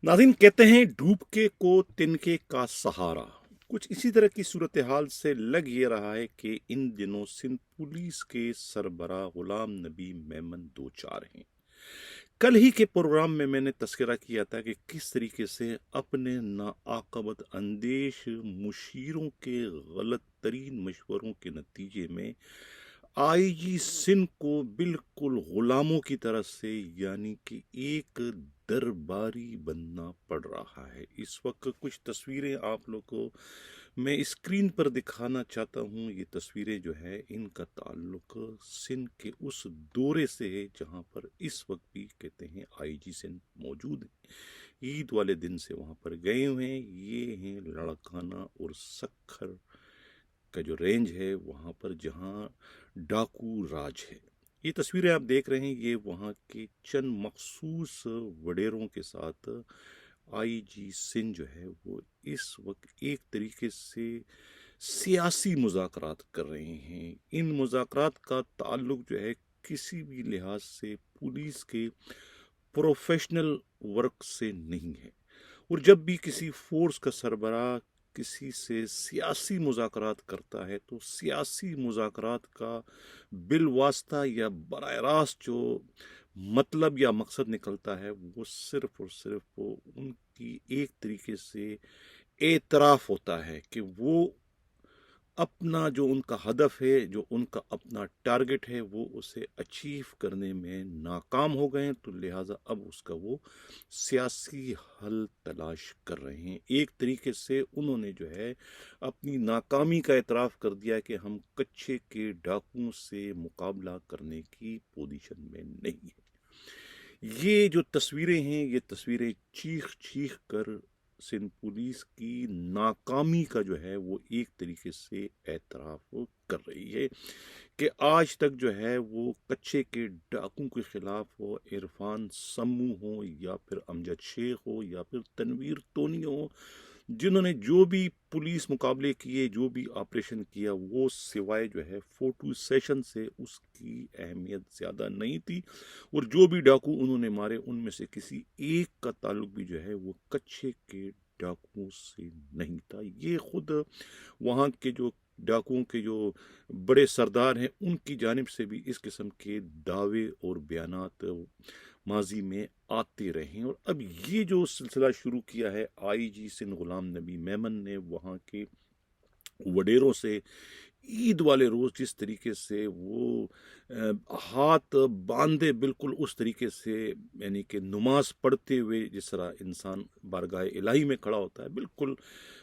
नाज़रीन, कहते हैं डूबके को तिनके का सहारा। कुछ इसी तरह की सूरत हाल से लग ये रहा है कि इन दिनों सिंध पुलिस के सरबराह गुलाम नबी मेमन दो चार हैं। कल ही के प्रोग्राम में मैंने तस्करा किया था कि किस तरीके से अपने नाआकबत अंदेश मुशीरों के गलत तरीन मशवरों के नतीजे में आईजी सिंध को बिल्कुल गुलामों की तरह से यानी कि एक दरबारी बनना पड़ रहा है। इस वक्त कुछ तस्वीरें आप लोग को मैं स्क्रीन पर दिखाना चाहता हूँ। ये तस्वीरें जो है इनका ताल्लुक सिंध के उस दौरे से है जहाँ पर इस वक्त भी कहते हैं आईजी सिंध मौजूद है। ईद वाले दिन से वहाँ पर गए हुए हैं। ये हैं लड़काना और सखर का जो रेंज है वहाँ पर जहाँ डाकू राज है। ये तस्वीरें आप देख रहे हैं, ये वहाँ के चंद मखसूस वडेरों के साथ आईजी सिंध जो है वो इस वक्त एक तरीके से सियासी मुज़ाकरात कर रहे हैं। इन मुज़ाकरात का ताल्लुक जो है किसी भी लिहाज से पुलिस के प्रोफेशनल वर्क से नहीं है। और जब भी किसी फोर्स का सरबराह किसी से सियासी मुज़ाकरात करता है तो सियासी मुज़ाकरात का बिलवास्ता या बराह रास्त जो मतलब या मकसद निकलता है वो सिर्फ और सिर्फ वो उनकी एक तरीके से एतराफ़ होता है कि वो अपना जो उनका हदफ है, जो उनका अपना टारगेट है, वो उसे अचीव करने में नाकाम हो गए हैं, तो लिहाजा अब उसका वो सियासी हल तलाश कर रहे हैं। एक तरीके से उन्होंने जो है अपनी नाकामी का एतराफ़ कर दिया कि हम कच्चे के डाकुओं से मुकाबला करने की पोजीशन में नहीं है। ये जो तस्वीरें हैं, ये तस्वीरें चीख चीख कर सिंध पुलिस की नाकामी का जो है वो एक तरीके से एतराफ़ कर रही है कि आज तक जो है वो कच्चे के डाकुओं के खिलाफ हो, इरफान सम्मू हो या फिर अमजद शेख हो या फिर तनवीर तोनी हो, जिन्होंने जो भी पुलिस मुकाबले किए, जो भी ऑपरेशन किया, वो सिवाय जो है फोटो सेशन से उसकी अहमियत ज़्यादा नहीं थी। और जो भी डाकू उन्होंने मारे उनमें से किसी एक का ताल्लुक भी जो है वो कच्चे के डाकुओं से नहीं था। ये खुद वहाँ के जो डाकुओं के जो बड़े सरदार हैं उनकी जानिब से भी इस किस्म के दावे और बयानात माजी में आते रहे। और अब ये जो सिलसिला शुरू किया है आईजी सिंध गुलाम नबी मेमन ने वहाँ के वडेरों से ईद वाले रोज़ जिस तरीके से वो हाथ बांधे बिल्कुल उस तरीके से यानी कि नमाज पढ़ते हुए जिस तरह इंसान बारगाह इलाही में खड़ा होता है, बिल्कुल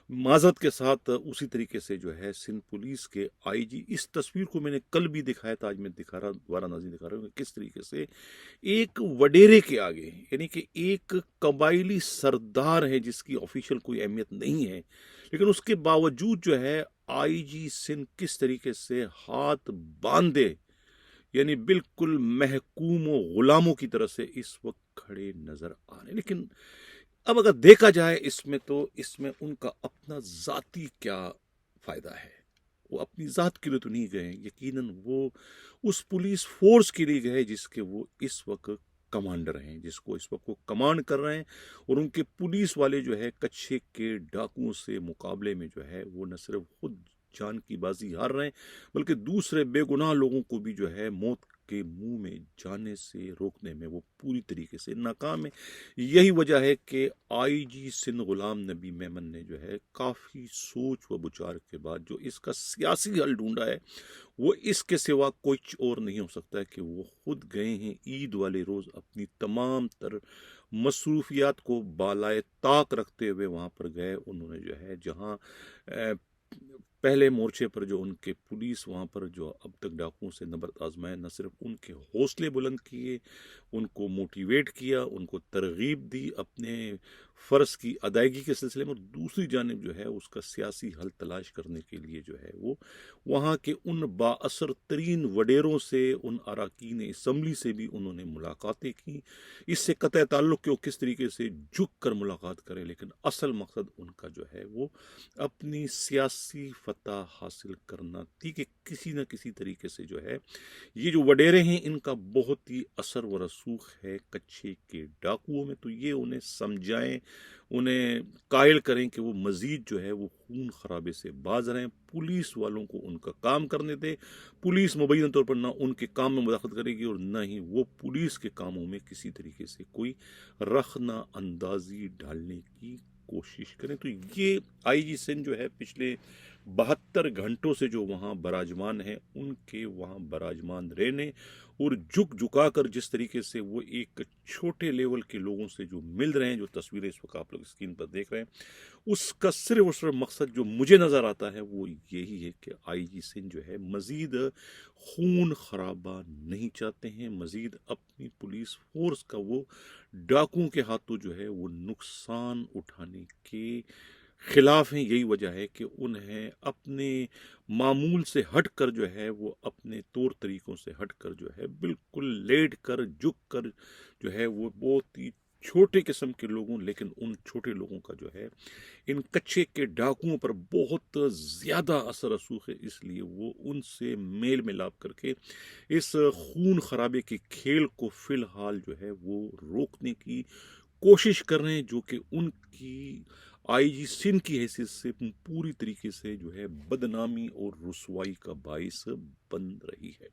माजत के साथ उसी तरीके से जो है सिंध पुलिस के आईजी, इस तस्वीर को मैंने कल भी दिखाया था, आज मैं दिखा रहा दोबारा नाज़रीन दिखा रहा हूँ किस तरीके से एक वडेरे के आगे यानी कि एक कबायली सरदार है जिसकी ऑफिशियल कोई अहमियत नहीं है, लेकिन उसके बावजूद जो है आईजी सिंध किस तरीके से हाथ बांधे यानी बिल्कुल महकूम व गुलामों की तरह से इस वक्त खड़े नजर आ रहे। लेकिन अब अगर देखा जाए इसमें तो इसमें उनका अपना जाती क्या फायदा है। वो अपनी जात के लिए तो नहीं गए, यकीनन वो उस पुलिस फोर्स के लिए गए जिसके वो इस वक्त कमांडर हैं, जिसको इस वक्त वो कमांड कर रहे हैं। और उनके पुलिस वाले जो है कच्चे के डाकुओं से मुकाबले में जो है वो न सिर्फ खुद जान की बाजी हार रहे हैं बल्कि दूसरे बेगुनाह लोगों को भी जो है मौत के मुंह में जाने से रोकने में वो पूरी तरीके से नाकाम है। यही वजह है कि आईजी सिंध गुलाम नबी मेमन ने जो है काफ़ी सोच व विचार के बाद जो इसका सियासी हल ढूंढा है वो इसके सिवा कुछ और नहीं हो सकता है कि वो खुद गए हैं ईद वाले रोज़ अपनी तमाम तर मसरूफियात को बालाए ताक रखते हुए वहाँ पर गए। उन्होंने जो है जहाँ पहले मोर्चे पर जो उनके पुलिस वहाँ पर जो अब तक डाकुओं से नबरत आजमाए, न सिर्फ उनके हौसले बुलंद किए, उनको मोटिवेट किया, उनको तरगीब दी अपने फ़र्ज़ की अदायगी के सिलसिले में, और दूसरी जानिब जो है उसका सियासी हल तलाश करने के लिए जो है वो वहाँ के उन बाअसर तरीन वडेरों से, उन अरकान असम्बली से भी उन्होंने मुलाकातें की। इससे कतई ताल्लुक़ कि वो किस तरीके से झुक कर मुलाकात करें, लेकिन असल मकसद उनका जो है वो अपनी सियासी فتح حاصل کرنا تھی کہ کسی نہ کسی طریقے سے جو ہے یہ جو وڈیرے ہیں ان کا بہت ہی اثر و رسوخ ہے کچھے کے ڈاکوؤں میں، تو یہ انہیں سمجھائیں، انہیں قائل کریں کہ وہ مزید جو ہے وہ خون خرابے سے باز رہیں، پولیس والوں کو ان کا کام کرنے دیں، پولیس مبینہ طور پر نہ ان کے کام میں مداخلت کرے گی اور نہ ہی وہ پولیس کے کاموں میں کسی طریقے سے کوئی رخنہ اندازی ڈالنے کی کوشش کریں۔ تو یہ آئی جی سندھ جو ہے پچھلے 72 گھنٹوں سے جو وہاں براجمان ہیں ان کے وہاں براجمان رہنے اور جھک جھکا کر جس طریقے سے وہ ایک چھوٹے لیول کے لوگوں سے جو مل رہے ہیں، جو تصویریں اس وقت آپ لوگ اسکرین پر دیکھ رہے ہیں، اس کا صرف اور صرف مقصد جو مجھے نظر آتا ہے وہ یہی ہے کہ آئی جی سندھ جو ہے مزید خون خرابہ نہیں چاہتے ہیں، مزید اپنی پولیس فورس کا وہ ڈاکوؤں کے ہاتھوں جو ہے وہ نقصان اٹھانے کے خلاف ہیں۔ یہی وجہ ہے کہ انہیں اپنے معمول سے ہٹ کر جو ہے وہ اپنے طور طریقوں سے ہٹ کر جو ہے بالکل لیٹ کر جھک کر جو ہے وہ بہت ہی چھوٹے قسم کے لوگوں، لیکن ان چھوٹے لوگوں کا جو ہے ان کچھے کے ڈاکوؤں پر بہت زیادہ اثر رسوخ ہے، اس لیے وہ ان سے میل ملاپ کر کے اس خون خرابے کے کھیل کو فی الحال جو ہے وہ روکنے کی کوشش کر رہے ہیں، جو کہ ان کی آئی جی سندھ کی حیثیت سے پوری طریقے سے جو ہے بدنامی اور رسوائی کا باعث بن رہی ہے۔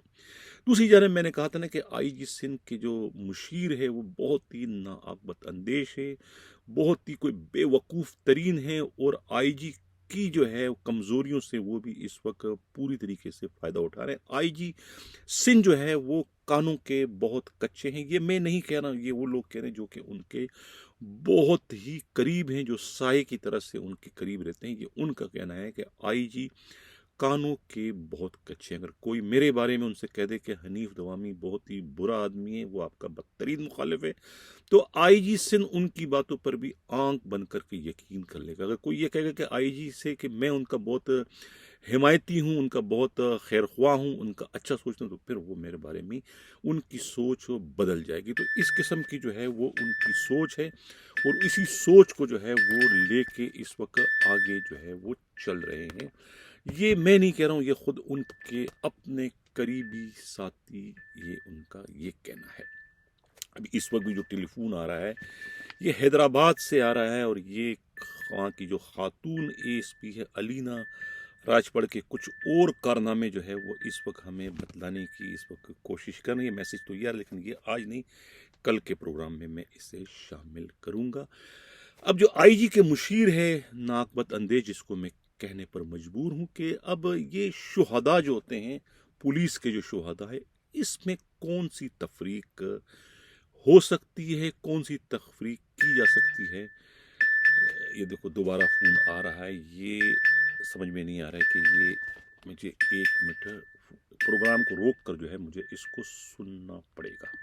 دوسری جانب میں نے کہا تھا نا کہ آئی جی سندھ کے جو مشیر ہے وہ بہت ہی ناعاقبت اندیش ہے، بہت ہی کوئی بے وقوف ترین ہے، اور آئی جی کی جو ہے کمزوریوں سے وہ بھی اس وقت پوری طریقے سے فائدہ اٹھا رہے ہیں۔ آئی جی سندھ جو ہے وہ کانوں کے بہت کچے ہیں، یہ میں نہیں کہہ رہا، یہ وہ لوگ کہہ رہے ہیں جو کہ ان کے بہت ہی قریب ہیں، جو سائے کی طرح سے ان کے قریب رہتے ہیں، یہ ان کا کہنا ہے کہ آئی جی کانوں کے بہت کچے ہیں۔ اگر کوئی میرے بارے میں ان سے کہہ دے کہ حنیف دوامی بہت ہی برا آدمی ہے، وہ آپ کا بدترین مخالف ہے، تو آئی جی سندھ ان کی باتوں پر بھی آنکھ بند کر کے یقین کر لے گا۔ اگر کوئی یہ کہے گا کہ آئی جی سے کہ میں ان کا بہت حمایتی ہوں، ان کا بہت خیر خواہ ہوں، ان کا اچھا سوچتا ہوں، تو پھر وہ میرے بارے میں ان کی سوچ بدل جائے گی۔ تو اس قسم کی جو ہے وہ ان کی سوچ ہے، اور اسی سوچ کو جو ہے وہ لے کے اس وقت آگے جو ہے وہ چل رہے ہیں۔ یہ میں نہیں کہہ رہا ہوں، یہ خود ان کے اپنے قریبی ساتھی یہ ان کا یہ کہنا ہے۔ ابھی اس وقت بھی جو ٹیلی فون آ رہا ہے یہ حیدرآباد سے آ رہا ہے، اور یہ وہاں کی جو خاتون اے ایس پی ہے علینا راجپڑ کے کچھ اور کارنامے جو ہے وہ اس وقت ہمیں بتلانے کی اس وقت کوشش کر رہی ہے۔ میسج تو یہ، لیکن یہ آج نہیں، کل کے پروگرام میں اسے شامل کروں گا۔ اب جو آئی جی کے مشیر ہے ناقبت اندیش، جس کو میں کہنے پر مجبور ہوں کہ اب یہ شہداء جو ہوتے ہیں، پولیس کے جو شہداء ہے، اس میں کون سی تفریق ہو سکتی ہے، کون سی تفریق کی جا سکتی ہے۔ یہ دیکھو دوبارہ فون آ رہا ہے، یہ سمجھ میں نہیں آ رہا ہے کہ یہ مجھے 1 منٹ پروگرام کو روک کر جو ہے مجھے اس کو سننا پڑے گا۔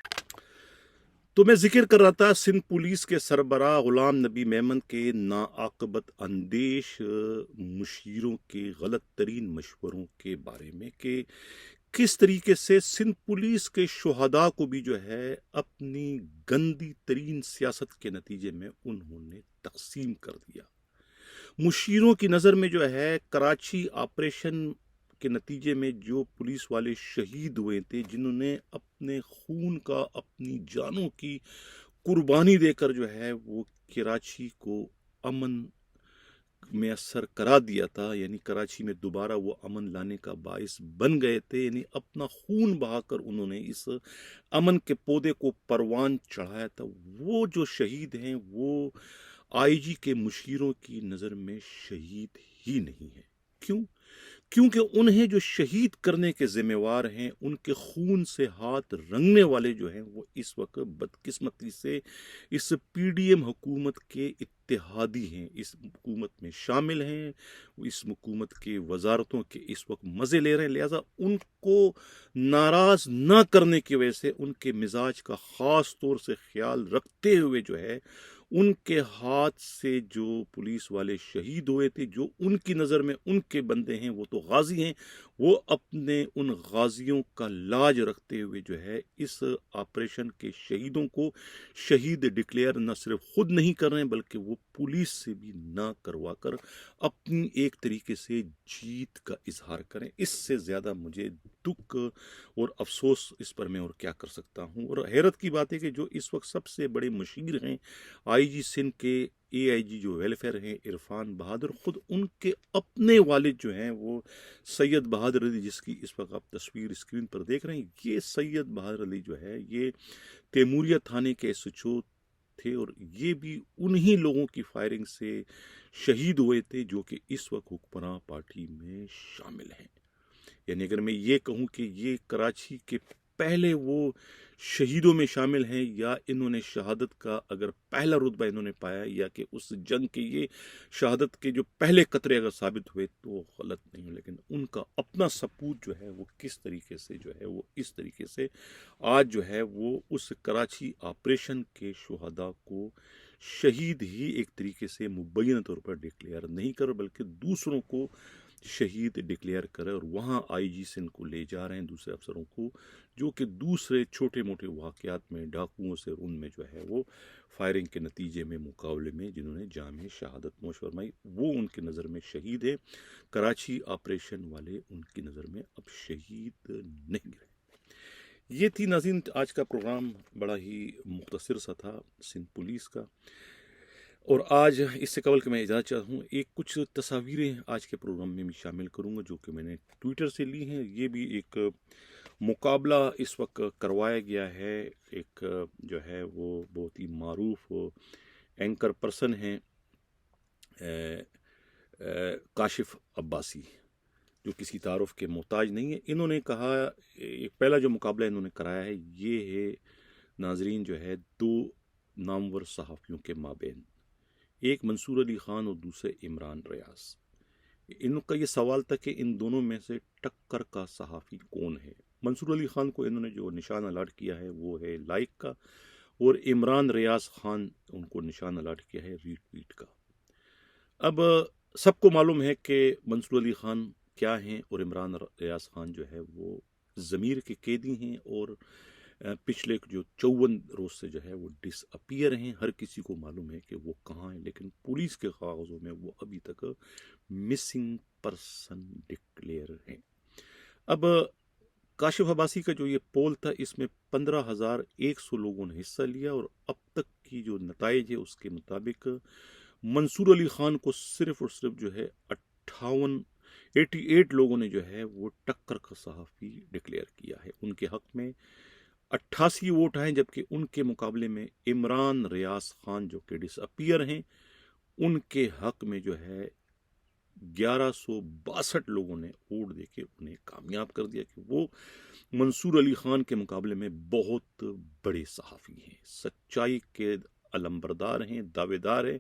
تو میں ذکر کر رہا تھا سندھ پولیس کے سربراہ غلام نبی میمن کے ناعاقبت اندیش مشیروں کے غلط ترین مشوروں کے بارے میں، کہ کس طریقے سے سندھ پولیس کے شہداء کو بھی جو ہے اپنی گندی ترین سیاست کے نتیجے میں انہوں نے تقسیم کر دیا۔ مشیروں کی نظر میں جو ہے کراچی آپریشن کے نتیجے میں جو پولیس والے شہید ہوئے تھے، جنہوں نے اپنے خون کا، اپنی جانوں کی قربانی دے کر جو ہے وہ کراچی کو امن میسر کرا دیا تھا، یعنی کراچی میں دوبارہ وہ امن لانے کا باعث بن گئے تھے، یعنی اپنا خون بہا کر انہوں نے اس امن کے پودے کو پروان چڑھایا تھا، وہ جو شہید ہیں وہ آئی جی کے مشیروں کی نظر میں شہید ہی نہیں ہے۔ کیوں؟ کیونکہ انہیں جو شہید کرنے کے ذمہ وار ہیں، ان کے خون سے ہاتھ رنگنے والے جو ہیں، وہ اس وقت بدقسمتی سے اس پی ڈی ایم حکومت کے اتحادی ہیں، اس حکومت میں شامل ہیں، وہ اس حکومت کے وزارتوں کے اس وقت مزے لے رہے ہیں، لہذا ان کو ناراض نہ کرنے کی وجہ سے ان کے مزاج کا خاص طور سے خیال رکھتے ہوئے جو ہے ان کے ہاتھ سے جو پولیس والے شہید ہوئے تھے، جو ان کی نظر میں ان کے بندے ہیں، وہ تو غازی ہیں، وہ اپنے ان غازیوں کا لاج رکھتے ہوئے جو ہے اس آپریشن کے شہیدوں کو شہید ڈکلیئر نہ صرف خود نہیں کر رہے ہیں، بلکہ وہ पुलिस से भी ना करवा कर अपनी एक तरीके से जीत का इजहार करें। इससे ज़्यादा मुझे दुख और अफसोस इस पर मैं और क्या कर सकता हूँ। और हैरत की बात है कि जो इस वक्त सबसे बड़े मुशीर हैं आईजी सिंध के, एआईजी जो वेलफेयर हैं इरफान बहादुर, खुद उनके अपने वालिद जो हैं वो सैयद बहादुर अली, जिसकी इस वक्त आप तस्वीर स्क्रीन पर देख रहे हैं, ये सैयद बहादुर अली जो है ये तैमूरिया थाने के एसएचओ थे और ये भी उन्हीं लोगों की फायरिंग से शहीद हुए थे जो कि इस वक्त हुक्मरान पार्टी में शामिल हैं। यानी अगर मैं ये कहूँ कि ये कराची के पहले वो शहीदों में शामिल हैं, या इन्होंने शहादत का अगर पहला रुतबा इन्होंने पाया, या कि उस जंग के ये शहादत के जो पहले कतरे अगर साबित हुए तो गलत नहीं हो। लेकिन उनका अपना सपूत जो है वो किस तरीके से जो है वो इस तरीके से आज जो है वो उस कराची ऑपरेशन के शुहदा को शहीद ही एक तरीके से मुबैना तौर पर डिक्लेयर नहीं कर, बल्कि दूसरों को शहीद डिक्लेयर करे, और वहाँ आईजी सिंध को ले जा रहे हैं दूसरे अफसरों को जो कि दूसरे छोटे मोटे वाक़यात में डाकुओं से उनमें जो है वो फायरिंग के नतीजे में मुकाबले में जिन्होंने जाम शहादत नोश फरमाई, वो उनकी नज़र में शहीद है। कराची ऑपरेशन वाले उनकी नज़र में अब शहीद नहीं रहे। ये थी नाज़रीन आज का प्रोग्राम, बड़ा ही मुख्तसर सा था सिंध पुलिस का। और आज इससे कबल कि मैं इजाज़त चाहता हूँ, एक कुछ तस्वीरें आज के प्रोग्राम में भी शामिल करूँगा जो कि मैंने ट्विटर से ली हैं। ये भी एक मुकाबला इस वक्त करवाया गया है, एक जो है वो बहुत ही मारूफ एंकर पर्सन हैं काशिफ अब्बासी, जो किसी तारुफ के मोहताज नहीं है। इन्होंने कहा, एक पहला जो मुकाबला इन्होंने कराया है ये है नाजरीन जो है दो नामवर सहाफ़ियों के माबेन, एक मंसूर अली ख़ान और दूसरे इमरान रियाज। इनका ये सवाल था कि इन दोनों में से टक्कर का सहाफ़ी कौन है। मंसूर अली ख़ान को इन्होंने जो निशान अलाट किया है वो है लाइक का, और इमरान रियाज ख़ान उनको निशान अलाट किया है रीट्वीट का। अब सबको मालूम है कि मंसूर अली ख़ान क्या हैं और इमरान रियाज ख़ान जो है वो ज़मीर के कैदी हैं और पिछले जो 54 रोज़ से जो है वो डिसअपियर हैं। हर किसी को मालूम है कि वो कहाँ हैं, लेकिन पुलिस के कागज़ों में वो अभी तक मिसिंग पर्सन डिक्लेयर हैं। अब काशिफ अब्बासी का जो ये पोल था इसमें 15,100 लोगों ने हिस्सा लिया, और अब तक की जो नताइज है उसके मुताबिक मंसूर अली ख़ान को सिर्फ और सिर्फ जो है 88 लोगों ने जो है वो टक्कर का सहाफ़ी डिक्लेयर किया है। उनके हक़ में 88 वोट आए, जबकि उनके मुकाबले में इमरान रियाज ख़ान जो कि डिसअपियर हैं उनके हक़ में जो है 1162 लोगों ने वोट देके उन्हें कामयाब कर दिया कि वो मंसूर अली ख़ान के मुकाबले में बहुत बड़े सहाफ़ी हैं, सच्चाई के अलंबरदार हैं, दावेदार हैं,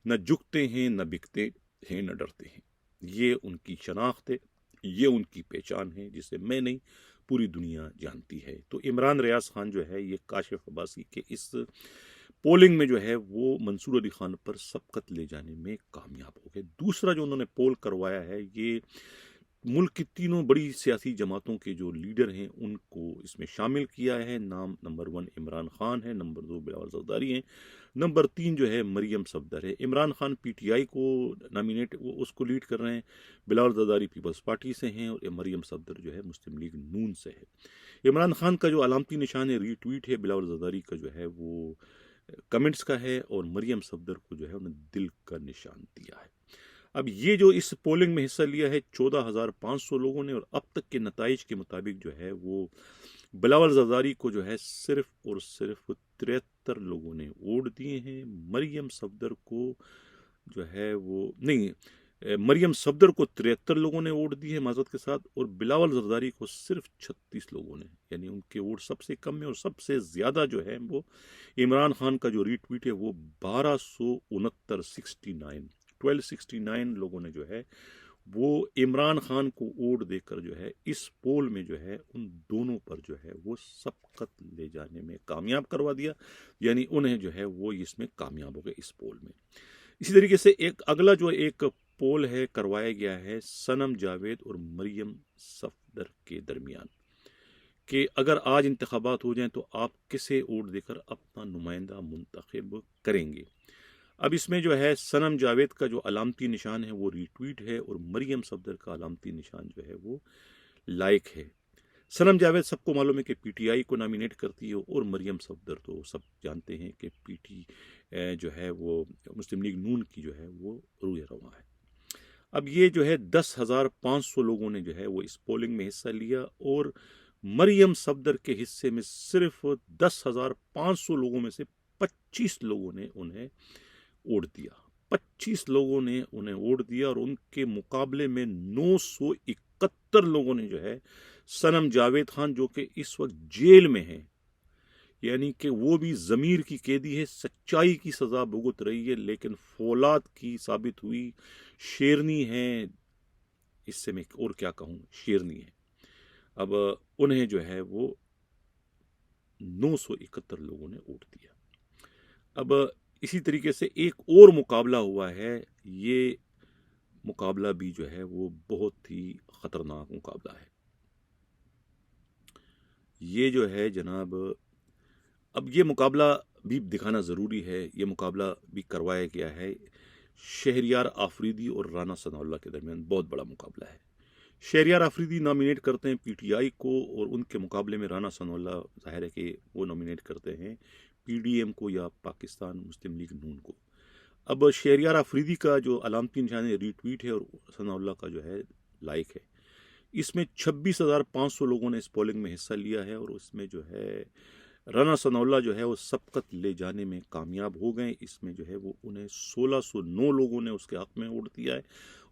न झुकते हैं, न बिकते हैं, न डरते हैं। ये उनकी शनाख्त है, ये उनकी पहचान है जिसे मैं नहीं पूरी दुनिया जानती है। तो इमरान रियाज ख़ान जो है ये काशिफ अब्बासी के इस पोलिंग में जो है वो मंसूर अली ख़ान पर सबकत ले जाने में कामयाब हो गए। दूसरा जो उन्होंने पोल करवाया है ये मुल्क की तीनों बड़ी सियासी जमातों के जो लीडर हैं उनको इसमें शामिल किया है। नाम नंबर 1 इमरान ख़ान है, नंबर 2 बिलावल ज़रदारी हैं, नंबर 3 जो है मरियम सफदर है। इमरान ख़ान पीटीआई को नॉमिनेट वो उसको लीड कर रहे हैं, बिलावल ज़रदारी पीपल्स पार्टी से हैं, और मरियम सफदर जो है मुस्लिम लीग नून से है। इमरान ख़ान का जो अलामती निशान है रीट्वीट है, बिलावल ज़रदारी का जो है वो कमेंट्स का है, और मरियम सफदर को जो है उन्हें दिल का निशान दिया है। अब ये जो इस पोलिंग में हिस्सा लिया है 14,500 लोगों ने, और अब तक के नताइज के मुताबिक जो है वो बिलावल ज़रदारी को जो है सिर्फ और सिर्फ 73 लोगों ने वोट दिए हैं। मरियम सफदर को जो है वो नहीं, मरियम सफदर को 73 लोगों ने वोट दिए हैं माजरत के साथ, और बिलावल ज़रदारी को सिर्फ 36 लोगों ने, यानी उनके वोट सबसे कम है। और सबसे ज़्यादा जो है वो इमरान ख़ान का जो रीट्वीट है वो 1269 लोगों ने जो है वो इमरान ख़ान को वोट देकर जो है इस पोल में जो है उन दोनों पर जो है वो सबकत ले जाने में कामयाब करवा दिया, यानी उन्हें जो है वो इसमें कामयाब हो गए इस पोल में। इसी तरीके से एक अगला जो एक पोल है करवाया गया है सनम जावेद और मरियम सफदर के दरमियान, कि अगर आज इंतखाबात हो जाएं तो आप किसे वोट देकर अपना नुमाइंदा मुंतखब करेंगे। اب اس میں جو ہے صنم جاوید کا جو علامتی نشان ہے وہ ری ٹویٹ ہے، اور مریم صفدر کا علامتی نشان جو ہے وہ لائک ہے۔ صنم جاوید سب کو معلوم ہے کہ پی ٹی آئی کو نامینیٹ کرتی ہے، اور مریم صفدر تو سب جانتے ہیں کہ پی ٹی جو ہے وہ مسلم لیگ نون کی جو ہے وہ روح رواں ہے۔ اب یہ جو ہے 10,500 لوگوں نے جو ہے وہ اس پولنگ میں حصہ لیا، اور مریم صفدر کے حصے میں صرف 10,500 لوگوں میں سے 25 لوگوں نے انہیں ووٹ دیا۔ 25 لوگوں نے انہیں ووٹ دیا، اور ان کے مقابلے میں 971 لوگوں نے جو ہے صنم جاوید خان، جو کہ اس وقت جیل میں ہیں، یعنی کہ وہ بھی ضمیر کی قیدی ہے، سچائی کی سزا بھگت رہی ہے، لیکن فولاد کی ثابت ہوئی، شیرنی ہے، اس سے میں اور کیا کہوں، شیرنی ہے۔ اب انہیں جو ہے وہ 971 لوگوں نے ووٹ دیا۔ اب اسی طریقے سے ایک اور مقابلہ ہوا ہے، یہ مقابلہ بھی جو ہے وہ بہت ہی خطرناک مقابلہ ہے۔ یہ جو ہے جناب، اب یہ مقابلہ بھی دکھانا ضروری ہے، یہ مقابلہ بھی کروایا گیا ہے شہریار آفریدی اور رانا ثناء اللہ کے درمیان، بہت بڑا مقابلہ ہے۔ شہریار آفریدی نامینیٹ کرتے ہیں پی ٹی آئی کو، اور ان کے مقابلے میں رانا ثناء اللہ ظاہر ہے کہ وہ نامینیٹ کرتے ہیں پی ڈی ایم کو یا پاکستان مسلم لیگ نون کو۔ اب شہریار آفریدی کا جو علامتی نشان ہے ری ٹویٹ ہے، اور ثناء اللہ کا جو ہے لائک ہے۔ اس میں 26,500 لوگوں نے اس پولنگ میں حصہ لیا ہے، اور اس میں جو ہے رانا ثناء اللہ جو ہے وہ سبقت لے جانے میں کامیاب ہو گئے۔ اس میں جو ہے وہ انہیں 1609 لوگوں نے اس کے حق میں ووٹ دیا ہے،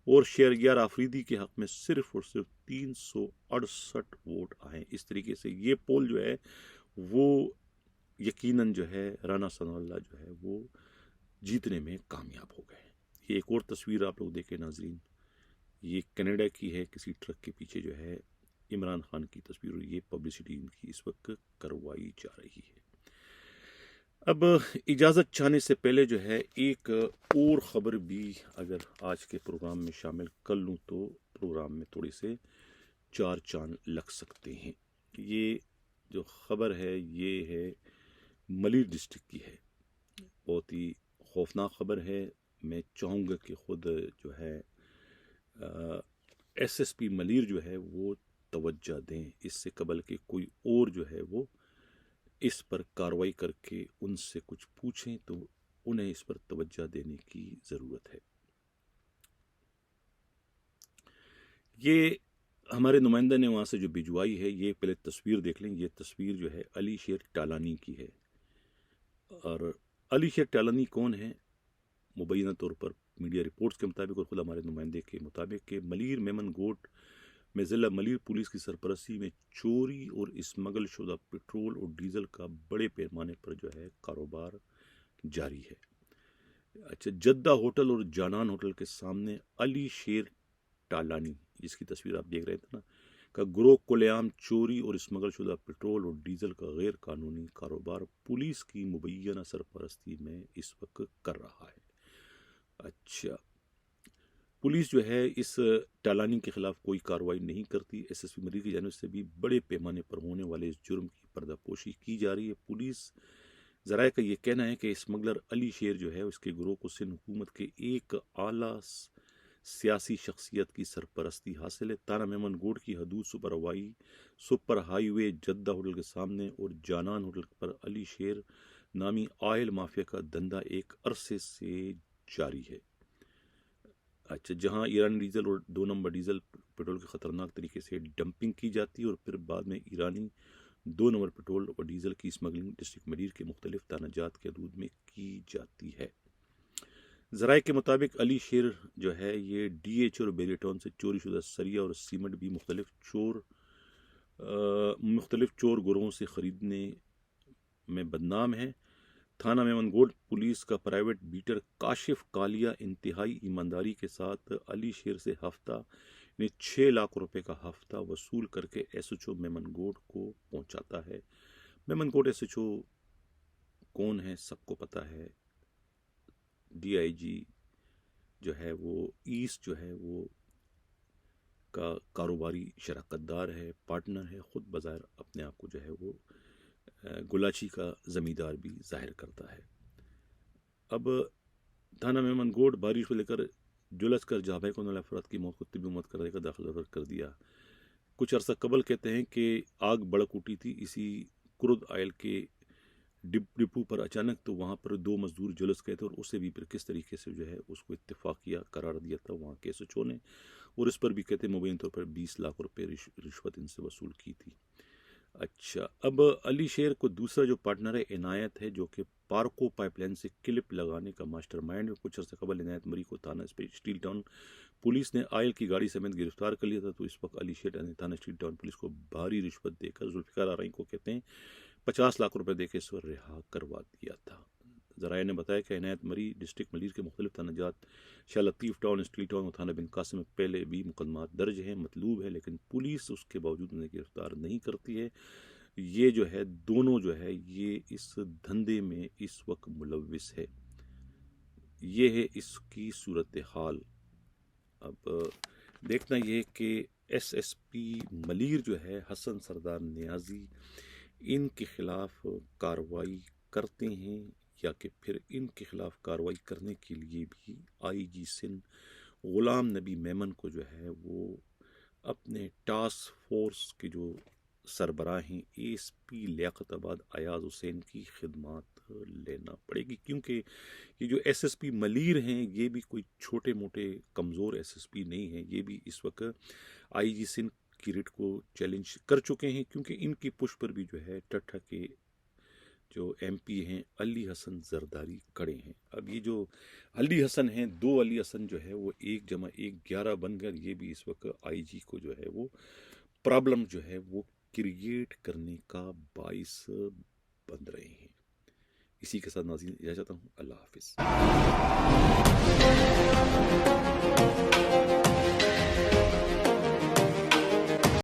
اور شہریار آفریدی کے حق میں صرف اور صرف 368 ووٹ آئے۔ اس طریقے سے یہ پول جو ہے وہ یقیناً جو ہے رانا ثناء اللہ جو ہے وہ جیتنے میں کامیاب ہو گئے۔ یہ ایک اور تصویر آپ لوگ دیکھیں ناظرین، یہ کینیڈا کی ہے، کسی ٹرک کے پیچھے جو ہے عمران خان کی تصویر، اور یہ پبلسٹی ان کی اس وقت کروائی جا رہی ہے۔ اب اجازت چاہنے سے پہلے جو ہے ایک اور خبر بھی اگر آج کے پروگرام میں شامل کر لوں تو پروگرام میں تھوڑے سے چار چاند لگ سکتے ہیں۔ یہ جو خبر ہے یہ ہے ملیر ڈسٹرکٹ کی ہے، بہت ہی خوفناک خبر ہے۔ میں چاہوں گا کہ خود جو ہے ایس ایس پی ملیر جو ہے وہ توجہ دیں، اس سے قبل کہ کوئی اور جو ہے وہ اس پر کارروائی کر کے ان سے کچھ پوچھیں، تو انہیں اس پر توجہ دینے کی ضرورت ہے۔ یہ ہمارے نمائندہ نے وہاں سے جو بھجوائی ہے، یہ پہلے تصویر دیکھ لیں۔ یہ تصویر جو ہے علی شیر ٹالانی کی ہے، اور علی شیر ٹالانی کون ہے؟ مبینہ طور پر میڈیا رپورٹس کے مطابق اور خود ہمارے نمائندے کے مطابق کہ ملیر میمن گوٹ میں ضلع ملیر پولیس کی سرپرستی میں چوری اور اسمگل شدہ پٹرول اور ڈیزل کا بڑے پیمانے پر جو ہے کاروبار جاری ہے۔ اچھا، جدہ ہوٹل اور جانان ہوٹل کے سامنے علی شیر ٹالانی، جس کی تصویر آپ دیکھ رہے تھے نا، کا گروہ کلیعام چوری اور اسمگل شدہ پٹرول اور ڈیزل کا غیر قانونی کاروبار پولیس کی مبینہ سرپرستی میں اس وقت کر رہا ہے۔ اچھا، پولیس جو ہے اس ٹالانی کے خلاف کوئی کارروائی نہیں کرتی۔ ایس ایس پی ملیر کی جانب سے بھی بڑے پیمانے پر ہونے والے اس جرم کی پردہ پوشی کی جا رہی ہے۔ پولیس ذرائع کا یہ کہنا ہے کہ اسمگلر علی شیر جو ہے اس کے گروہ کو سندھ حکومت کے ایک اعلیٰ سیاسی شخصیت کی سرپرستی حاصل ہے۔ تانا میمن گوڈ کی حدود سپر ہائی وے جدہ ہوٹل کے سامنے اور جانان ہوٹل پر علی شیر نامی آئل مافیا کا دھندا ایک عرصے سے جاری ہے۔ اچھا، جہاں ایرانی ڈیزل اور 2 نمبر ڈیزل پیٹرول کی خطرناک طریقے سے ڈمپنگ کی جاتی ہے، اور پھر بعد میں ایرانی 2 نمبر پیٹرول اور ڈیزل کی اسمگلنگ ڈسٹرکٹ ملیر کے مختلف تانہ جات کے حدود میں کی جاتی ہے۔ ذرائع کے مطابق علی شیر جو ہے یہ ڈی ایچ اور بیری ٹاؤن سے چوری شدہ سریا اور سیمنٹ بھی مختلف چور گروہوں سے خریدنے میں بدنام ہے۔ تھانہ میمن گوڈ پولیس کا پرائیویٹ بیٹر کاشف کالیا انتہائی ایمانداری کے ساتھ علی شیر سے ہفتہ 6 لاکھ روپے کا ہفتہ وصول کر کے S H O Memon Goth کو پہنچاتا ہے۔ Memon Goth S H O کون ہے سب کو پتا ہے، ڈی آئی جی جو ہے وہ ایسٹ جو ہے وہ کا کاروباری شراکت دار ہے، پارٹنر ہے، خود بظاہر اپنے آپ کو جو ہے وہ گلاچی کا زمیندار بھی ظاہر کرتا ہے۔ اب थाना मेमनगोट बारिश को लेकर जुलस कर जहाँ को अफराद की मौत को तिबी मौत कराने का दाखिला कर दिया। कुछ अरसा कबल कहते हैं कि आग भड़क उठी थी इसी क्रूड ऑयल के डिपो पर अचानक, तो वहाँ पर दो मजदूर जुलस गए थे और उसे भी फिर किस तरीके से जो है उसको इत्तेफाकिया करार दिया था वहाँ के एसएचओ ने, और इस पर भी कहते हैं मुबैन तौर पर 20 लाख रुपए रिश्वत इनसे वसूल की थी। अच्छा, अब अली शेर को दूसरा जो पार्टनर है इनायत है, जो कि पार्को पाइपलाइन से क्लिप लगाने का मास्टरमाइंड है। कुछ अर्से कबल इनायत मरी को थाना स्टील टाउन पुलिस ने आयल की गाड़ी समेत गिरफ्तार कर लिया था। तो इस वक्त अली शेर ने थाना स्टील टाउन पुलिस को भारी रिश्वत देकर जुल्फिकार आरई को कहते हैं 50 लाख रुपए देकर इस पर रिहा करवा दिया था। जराये ने बताया कि इनायत मरी डिस्ट्रिक्ट मलीर के मुख्तलिफ थाना जात Shah Latif town, steel town और थाना बिन कासिम में पहले भी मुकदमा दर्ज है, मतलूब है, लेकिन पुलिस उसके बावजूद उन्हें गिरफ्तार नहीं करती है। ये जो है दोनों जो है ये इस धंधे में इस वक्त मुलविस है। ये है इसकी सूरत हाल। अब देखना ये कि एसएसपी मलीर जो है हसन सरदार नियाजी इनके खिलाफ कार्रवाई करते हैं या कि फिर इनके खिलाफ कार्रवाई करने के लिए भी आईजी सिंध गुलाम नबी मेमन को जो है वो अपने टास्क फोर्स के जो सरबराह हैं एएसपी लियाकताबाद अयाज हुसैन की खिदमत लेना पड़ेगी, क्योंकि ये जो एसएसपी मलीर हैं ये भी कोई छोटे मोटे कमज़ोर एसएसपी नहीं हैं। ये भी इस वक्त आईजी सिंध की रिट को चैलेंज कर चुके हैं, क्योंकि इनकी पुश पर भी जो है टट्ठा के जो एमपी हैं अली हसन जरदारी खड़े हैं। अब ये जो अली हसन हैं, दो अली हसन जो है वो 1 + 1 11 बनकर ये भी इस वक्त आईजी को जो है वो प्रॉब्लम जो है वो क्रिएट करने का बाइस बन रहे हैं। इसी के साथ नाज़रीन इजाज़त चाहता हूँ। अल्लाह हाफिज़।